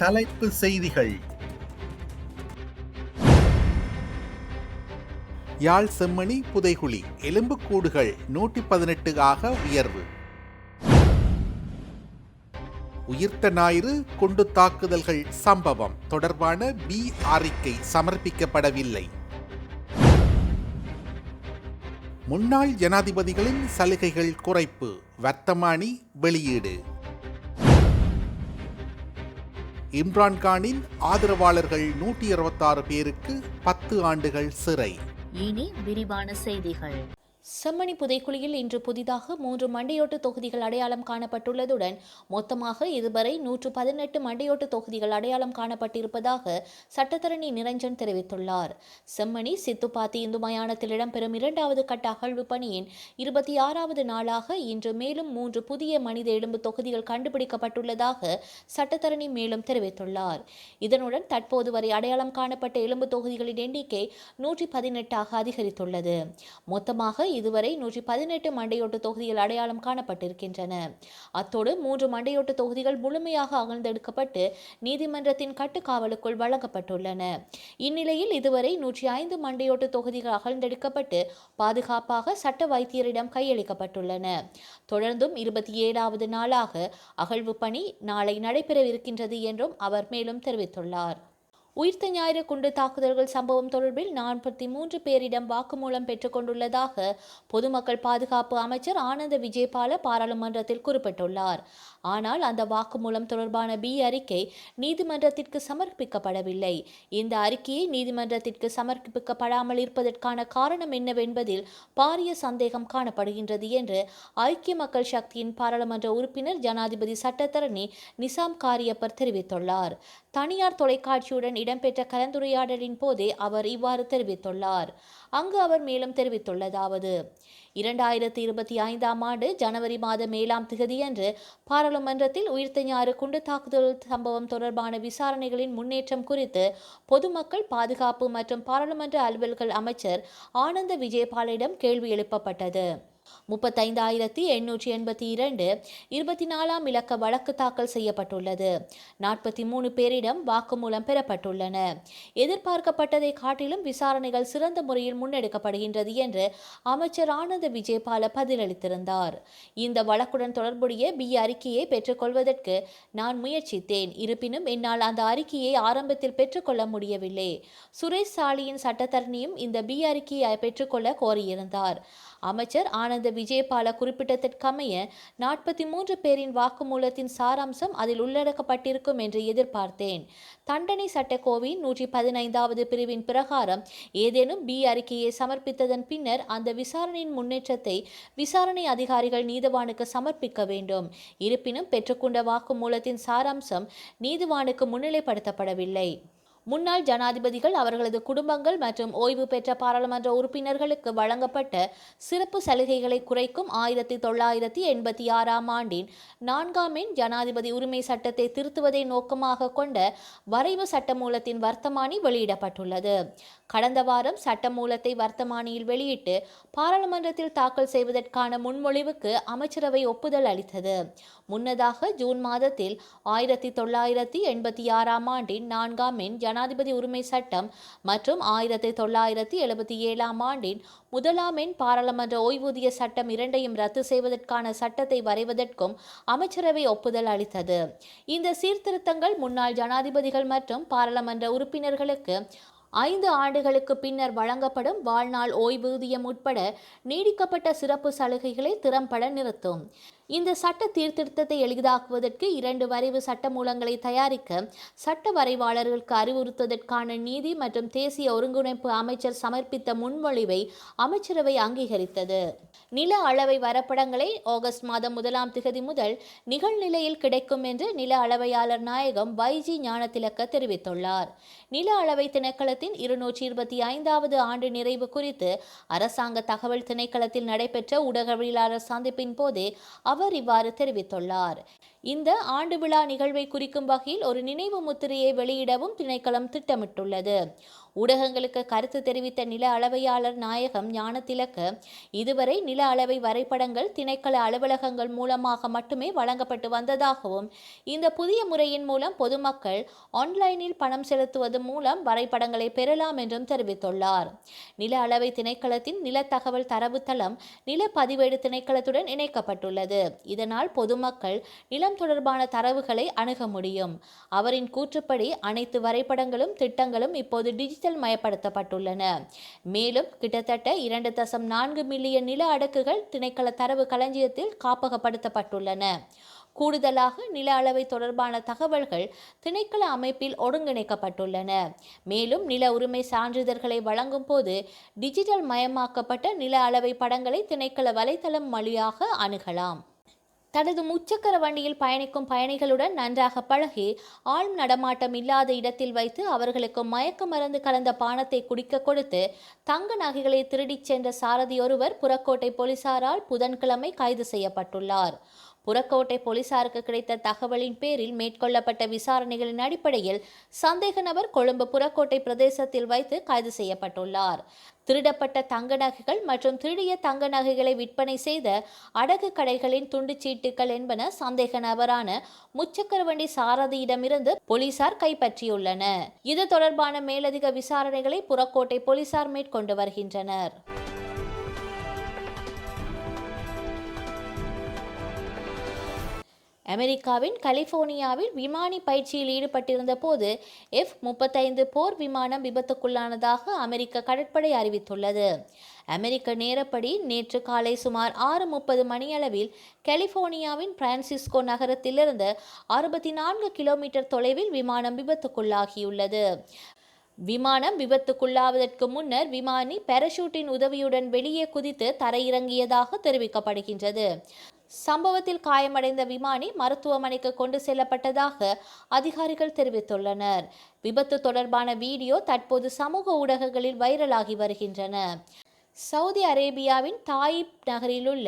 தலைப்பு செய்திகள். யாழ் செம்மணி புதைகுழி எலும்புக்கூடுகள் 118 ஆக உயர்வு. உயிர்த்த ஞாயிறு குண்டு தாக்குதல்கள் சம்பவம் தொடர்பான பி அறிக்கை சமர்ப்பிக்கப்படவில்லை. முன்னாள் ஜனாதிபதிகளின் சலுகைகள் குறைப்பு வர்த்தமானி வெளியீடு. இம்ரான்கானின் ஆதரவாளர்கள் 126 பேருக்கு 10 ஆண்டுகள் சிறை. இனி விரிவான செய்திகள். செம்மணி புதைக்குழியில் இன்று புதிதாக 3 மண்டையோட்டு தொகுதிகள் அடையாளம் காணப்பட்டுள்ளதுடன் மொத்தமாக இதுவரை 118 மண்டையோட்டு தொகுதிகள் அடையாளம் காணப்பட்டிருப்பதாக சட்டத்தரணி நிரஞ்சன் தெரிவித்துள்ளார். செம்மணி சித்துப்பாத்தி இந்து மயானத்தில் இடம்பெறும் 2வது கட்ட அகழ்வு பணியின் 26வது நாளாக இன்று மேலும் 3 புதிய மனித எலும்பு தொகுதிகள் கண்டுபிடிக்கப்பட்டுள்ளதாக சட்டத்தரணி மேலும் தெரிவித்துள்ளார். இதனுடன் தற்போது வரை அடையாளம் காணப்பட்ட எலும்பு தொகுதிகளின் எண்ணிக்கை 118ஆக அதிகரித்துள்ளது. மொத்தமாக இதுவரை 118 மண்டையோட்டு தொகுதிகள் அடையாளம் காணப்பட்டிருக்கின்றன. அத்தோடு 3 மண்டையோட்டு தொகுதிகள் முழுமையாக அகழ்ந்தெடுக்கப்பட்டு நீதிமன்றத்தின் கட்டுக்காவலுக்குள் வழங்கப்பட்டுள்ளன. இந்நிலையில் இதுவரை 105 மண்டையோட்டு தொகுதிகள் அகழ்ந்தெடுக்கப்பட்டு பாதுகாப்பாக சட்ட வைத்தியரிடம் கையளிக்கப்பட்டுள்ளன. தொடர்ந்தும் 27வது நாளாக அகழ்வு பணி நாளை நடைபெறவிருக்கின்றது என்றும் அவர் மேலும் தெரிவித்துள்ளார். உயிர்த்த ஞாயிறு குண்டு தாக்குதல்கள் சம்பவம் தொடர்பில் 43 பேரிடம் வாக்குமூலம் பெற்றுக் கொண்டுள்ளதாக பொதுமக்கள் பாதுகாப்பு அமைச்சர் ஆனந்த விஜயபால பாராளுமன்றத்தில் குறிப்பிட்டுள்ளார். ஆனால் அந்த வாக்குமூலம் தொடர்பான பி அறிக்கை நீதிமன்றத்திற்கு சமர்ப்பிக்கப்படவில்லை. இந்த அறிக்கையை நீதிமன்றத்திற்கு சமர்ப்பிக்கப்படாமல் இருப்பதற்கான காரணம் என்னவென்பதில் பாரிய சந்தேகம் காணப்படுகின்றது என்று ஐக்கிய மக்கள் சக்தியின் பாராளுமன்ற உறுப்பினர் ஜனாதிபதி சட்டத்தரணி நிசாம் காரியப்பர் தெரிவித்துள்ளார். தனியார் தொலைக்காட்சியுடன் இடம்பெற்ற கலந்துரையாடலின் போதே அவர் இவ்வாறு தெரிவித்துள்ளார். அங்கு அவர் மேலும் தெரிவித்துள்ளதாவது: 2025ஆம் ஆண்டு ஜனவரி மாதம் 7ஆம் திகதியன்று பாராளுமன்றத்தில் உயிர்த்த ஞாயிறு குண்டு தாக்குதல் சம்பவம் தொடர்பான விசாரணைகளின் முன்னேற்றம் குறித்து பொதுமக்கள் பாதுகாப்பு மற்றும் பாராளுமன்ற அலுவல்கள் அமைச்சர் ஆனந்த விஜயபாலிடம் கேள்வி எழுப்பப்பட்டது. 35,882 24ஆம் இலக்க வழக்கு தாக்கல் செய்யப்பட்டுள்ளது. 43 பேரிடம் வாக்குமூலம் பெறப்பட்டுள்ளன. எதிர்பார்க்கப்பட்டதை காட்டிலும் விசாரணைகள் சிறந்த முறையில் முன்னெடுக்கப்படுகின்றது என்று அமைச்சர் ஆனந்த விஜயபால பதிலளித்திருந்தார். இந்த வழக்குடன் தொடர்புடைய பி அறிக்கையை பெற்றுக்கொள்வதற்கு நான் முயற்சித்தேன். இருப்பினும் என்னால் அந்த அறிக்கையை ஆரம்பத்தில் பெற்றுக்கொள்ள முடியவில்லை. சுரேஷ் சாலியின் சட்டத்தரணியும் இந்த பி அறிக்கையை பெற்றுக்கொள்ள கோரியிருந்தார். அமைச்சர் ஆனந்த விஜயபால குறிப்பிட்டதற்கமைய 43 பேரின் வாக்குமூலத்தின் சாராம்சம் அதில் உள்ளடக்கப்பட்டிருக்கும் என்று எதிர்பார்த்தேன். தண்டனை சட்டக்கோவையின் 115வது பிரிவின் பிரகாரம் ஏதேனும் பி அறிக்கையை சமர்ப்பித்ததன் பின்னர் அந்த விசாரணையின் முன்னேற்றத்தை விசாரணை அதிகாரிகள் நீதிவானுக்கு சமர்ப்பிக்க வேண்டும். இருப்பினும் பெற்றுக்கொண்ட வாக்குமூலத்தின் சாராம்சம் நீதிவானுக்கு முன்னிலைப்படுத்தப்படவில்லை. முன்னாள் ஜனாதிபதிகள், அவர்களது குடும்பங்கள் மற்றும் ஓய்வு பெற்ற பாராளுமன்ற உறுப்பினர்களுக்கு வழங்கப்பட்ட சிறப்பு சலுகைகளை குறைக்கும் 1986ஆம் ஆண்டின் 4ஆம் எண் ஜனாதிபதி உரிமை சட்டத்தை திருத்துவதை நோக்கமாக கொண்ட வரைவு சட்டமூலத்தின் வர்த்தமானி வெளியிடப்பட்டுள்ளது. கடந்த வாரம் சட்டமூலத்தை வர்த்தமானியில் வெளியிட்டு பாராளுமன்றத்தில் தாக்கல் செய்வதற்கான முன்மொழிவுக்கு அமைச்சரவை ஒப்புதல் அளித்தது. முன்னதாக ஜூன் மாதத்தில் 1986ஆம் ஆண்டின் 4ஆம் எண் ஜனாதிபதி உரிமை சட்டம் மற்றும் 1977ஆம் ஆண்டின் 1ஆம் எண் பாராளுமன்ற ஓய்வூதிய சட்டம் இரண்டையும் ரத்து செய்வதற்கான சட்டத்தை வரைவதற்கும் அமைச்சரவை ஒப்புதல் அளித்தது. இந்த சீர்திருத்தங்கள் முன்னாள் ஜனாதிபதிகள் மற்றும் பாராளுமன்ற உறுப்பினர்களுக்கு 5 ஆண்டுகளுக்கு பின்னர் வழங்கப்படும் வாழ்நாள் ஓய்வூதியம் உட்பட நீடிக்கப்பட்ட சிறப்பு சலுகைகளை திறம்பட நிறுத்தும். இந்த சட்ட சீர்திருத்தத்தை எளிதாக்குவதற்கு 2 வரைவு சட்டமூலங்களை தயாரிக்க சட்ட வரைவாளர்களுக்கு அறிவுறுத்துவதற்கான நீதி மற்றும் தேசிய ஒருங்கிணைப்பு அமைச்சர் சமர்ப்பித்த முன்மொழிவை அமைச்சரவை அங்கீகரித்தது. நில அளவை வரைபடங்களை ஆகஸ்ட் மாதம் 1ஆம் திகதி முதல் நிகழ்நிலையில் கிடைக்கும் என்று நில அளவையாளர் நாயகம் வைஜி ஞானதிலக்க தெரிவித்துள்ளார். நில அளவை திணைக்களத்தின் 225வது ஆண்டு நிறைவு குறித்து அரசாங்க தகவல் திணைக்களத்தில் நடைபெற்ற ஊடகவியலாளர் சந்திப்பின் போதே அவர் இவ்வாறு தெரிவித்துள்ளார். இந்த ஆண்டு விழா நிகழ்வை குறிக்கும் வகையில் ஒரு நினைவு முத்திரையை வெளியிடவும் திணைக்களம் திட்டமிட்டுள்ளது. ஊடகங்களுக்கு கருத்து தெரிவித்த நில அளவையாளர் நாயகம் ஞானதிலக்க, இதுவரை நில அளவை வரைபடங்கள் திணைக்கள அலுவலகங்கள் மூலமாக மட்டுமே வழங்கப்பட்டு வந்ததாகவும், இந்த புதிய முறையின் மூலம் பொதுமக்கள் ஆன்லைனில் பணம் செலுத்துவது மூலம் வரைபடங்களை பெறலாம் என்றும் தெரிவித்துள்ளார். நில அளவை திணைக்களத்தின் நில தகவல் தரவுத்தளம் நில பதிவேடு திணைக்களத்துடன் இணைக்கப்பட்டுள்ளது. இதனால் பொதுமக்கள் நிலம் தொடர்பான தரவுகளை அணுக முடியும். அவரின் கூற்றுப்படி அனைத்து வரைபடங்களும் திட்டங்களும் இப்போது டிஜிட்டல் மயப்படுத்தப்பட்டுள்ளன. மேலும் கிட்டத்தட்ட 2.4 மில்லியன் நில அடுக்குகள் திணைக்கள தரவு களஞ்சியத்தில் காப்பகப்படுத்தப்பட்டுள்ளன. கூடுதலாக நில அளவை தொடர்பான தகவல்கள் திணைக்கள அமைப்பில் ஒருங்கிணைக்கப்பட்டுள்ளன. மேலும் நில உரிமை சான்றிதழ்களை வழங்கும் போது டிஜிட்டல் மயமாக்கப்பட்ட நில அளவை படங்களை திணைக்கள வலைத்தளம் வழியாக அணுகலாம். தனது முச்சக்கர வண்டியில் பயணிக்கும் பயணிகளுடன் நன்றாக பழகி ஆழ்ம் நடமாட்டம் இல்லாத இடத்தில் வைத்து அவர்களுக்கு மயக்க மருந்து கலந்த பானத்தை குடிக்க கொடுத்து தங்க நகைகளை திருடிச் சென்ற சாரதி ஒருவர் புறக்கோட்டை போலீசாரால் புதன்கிழமை கைது செய்யப்பட்டுள்ளார். புறக்கோட்டை போலீசாருக்கு கிடைத்த தகவலின் பேரில் மேற்கொள்ளப்பட்ட விசாரணைகளின் அடிப்படையில் சந்தேக நபர் கொழும்பு புறக்கோட்டை பிரதேசத்தில் வைத்து கைது செய்யப்பட்டுள்ளார். திருடப்பட்ட தங்க நகைகள் மற்றும் திருடிய தங்க நகைகளை விற்பனை செய்த அடகு கடைகளின் துண்டுச்சீட்டுகள் என்பன சந்தேக நபரான முச்சக்கர வண்டி சாரதியிடமிருந்து போலீசார் கைப்பற்றியுள்ளனர். இது தொடர்பான மேலதிக விசாரணைகளை புறக்கோட்டை போலீசார் மேற்கொண்டு வருகின்றனர். அமெரிக்காவின் கலிபோர்னியாவில் விமானி பயிற்சியில் ஈடுபட்டிருந்த போது F-35 போர் விமானம் விபத்துக்குள்ளானதாக அமெரிக்க கடற்படை அறிவித்துள்ளது. அமெரிக்க நேரப்படி நேற்று காலை சுமார் 6:30 மணியளவில் கலிபோர்னியாவின் பிரான்சிஸ்கோ நகரத்திலிருந்து 64 கிலோமீட்டர் தொலைவில் விமானம் விபத்துக்குள்ளாகியுள்ளது. விமானம் விபத்துக்குள்ளாவதற்கு முன்னர் விமானி பாராசூட்டின் உதவியுடன் வெளியே குதித்து தரையிறங்கியதாக தெரிவிக்கப்படுகின்றது. சம்பவத்தில் காயமடைந்த விமானி மருத்துவமனைக்கு கொண்டு செல்லப்பட்டதாக அதிகாரிகள் தெரிவித்துள்ளனர். விபத்து தொடர்பான வீடியோ தற்போது சமூக ஊடகங்களில் வைரலாகி வருகின்றன. சவுதி அரேபியாவின் தாயிப் நகரிலுள்ள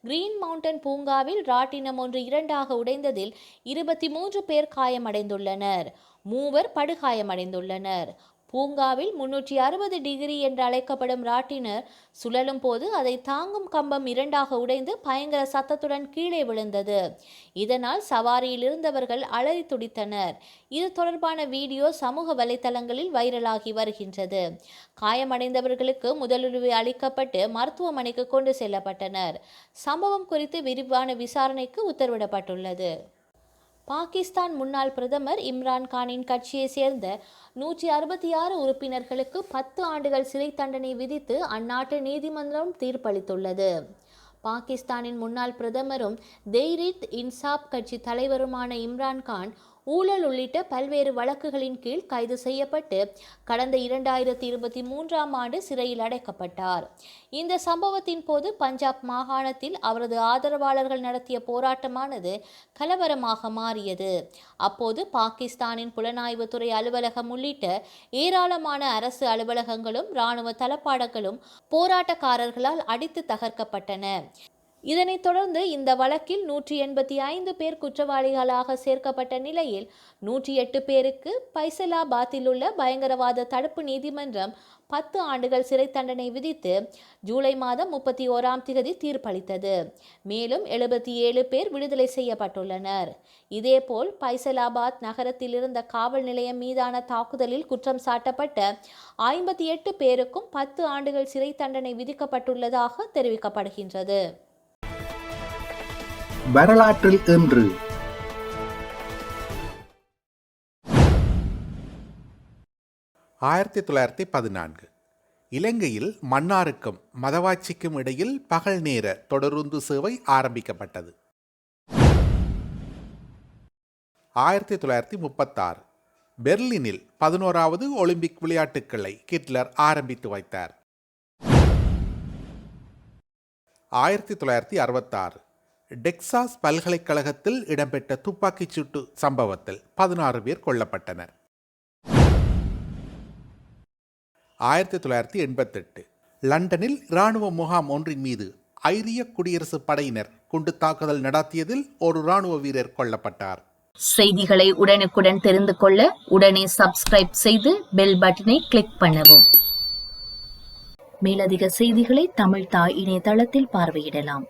கிரீன் மவுண்டன் பூங்காவில் ராட்டினம் ஒன்று 2ஆக உடைந்ததில் 23 பேர் காயமடைந்துள்ளனர். 3 படுகாயமடைந்துள்ளனர். பூங்காவில் 360 டிகிரி என்று அழைக்கப்படும் ராட்டினர் சுழலும் போது அதை தாங்கும் கம்பம் 2ஆக உடைந்து பயங்கர சத்தத்துடன் கீழே விழுந்தது. இதனால் சவாரியில் இருந்தவர்கள் அலறி துடித்தனர். இது தொடர்பான வீடியோ சமூக வலைதளங்களில் வைரலாகி வருகின்றது. காயமடைந்தவர்களுக்கு முதலுதவி அளிக்கப்பட்டு மருத்துவமனைக்கு கொண்டு செல்லப்பட்டனர். சம்பவம் குறித்து விரிவான விசாரணைக்கு உத்தரவிடப்பட்டுள்ளது. பாகிஸ்தான் முன்னாள் பிரதமர் இம்ரான் கானின் கட்சியை சேர்ந்த 166 உறுப்பினர்களுக்கு 10 ஆண்டுகள் சிறை தண்டனை விதித்து அந்நாட்டு நீதிமன்றம் தீர்ப்பளித்துள்ளது. பாகிஸ்தானின் முன்னாள் பிரதமரும் தெஹ்ரீக் இன்சாப் கட்சி தலைவருமான இம்ரான் கான் ஊழல் உள்ளிட்ட பல்வேறு வழக்குகளின் கீழ் கைது செய்யப்பட்டு கடந்த 2023ஆம் ஆண்டு சிறையில் அடைக்கப்பட்டார். இந்த சம்பவத்தின் போது பஞ்சாப் மாகாணத்தில் அவரது ஆதரவாளர்கள் நடத்திய போராட்டமானது கலவரமாக மாறியது. அப்போது பாகிஸ்தானின் புலனாய்வுத்துறை அலுவலகம் உள்ளிட்ட ஏராளமான அரசு அலுவலகங்களும் இராணுவ தளபாடங்களும் போராட்டக்காரர்களால் அடித்து தகர்க்கப்பட்டன. இதனைத் தொடர்ந்து இந்த வழக்கில் 185 பேர் குற்றவாளிகளாக சேர்க்கப்பட்ட நிலையில் 108 பேருக்கு பைசலாபாத்தில் உள்ள பயங்கரவாத தடுப்பு நீதிமன்றம் 10 ஆண்டுகள் சிறை தண்டனை விதித்து ஜூலை மாதம் 31ஆம் தேதி தீர்ப்பளித்தது. மேலும் 77 பேர் விடுதலை செய்யப்பட்டுள்ளனர். இதேபோல் பைசலாபாத் நகரத்தில் இருந்த காவல் நிலையம் மீதான தாக்குதலில் குற்றம் சாட்டப்பட்ட 58 பேருக்கும் 10 ஆண்டுகள் சிறை தண்டனை விதிக்கப்பட்டுள்ளதாக தெரிவிக்கப்படுகின்றது. வரலாற்றில் இன்று 1914 இலங்கையில் மன்னாருக்கும் மதவாச்சிக்கும் இடையில் பகல் நேர தொடருந்து சேவை ஆரம்பிக்கப்பட்டது. 1936 பெர்லினில் 11வது ஒலிம்பிக் விளையாட்டுக்களை ஹிட்லர் ஆரம்பித்து வைத்தார். 1966 டெக்சாஸ் பல்கலைக்கழகத்தில் இடம்பெற்ற துப்பாக்கிச் சூட்டு சம்பவத்தில் 16 பேர் கொல்லப்பட்டனர். 1988 லண்டனில் இராணுவ முகாம் ஒன்றின் மீது ஐரிய குடியரசுப் படையினர் குண்டு தாக்குதல் நடத்தியதில் ஒரு இராணுவ வீரர் கொல்லப்பட்டார். செய்திகளை உடனுக்குடன் தெரிந்து கொள்ள உடனே சப்ஸ்கிரைப் செய்து பெல் பட்டனை கிளிக் பண்ணவும். மேலதிக செய்திகளை தமிழ் தாய் இணையதளத்தில் பார்வையிடலாம்.